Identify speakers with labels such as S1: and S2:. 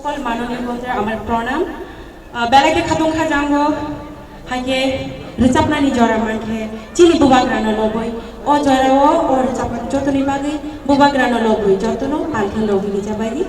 S1: সকল মাননীয় বন্ধুরা আমার প্রণাম বেলাকে খাদংখা জাঙ্গো হাইকে রেচাপনানি जरा मानखे चिनि बुबाग्रानो लबोय ओ जराओ ओ रेचाप जतनि बागै बुबाग्रानो लबोय जतनो पालथि लबोय जाबायदि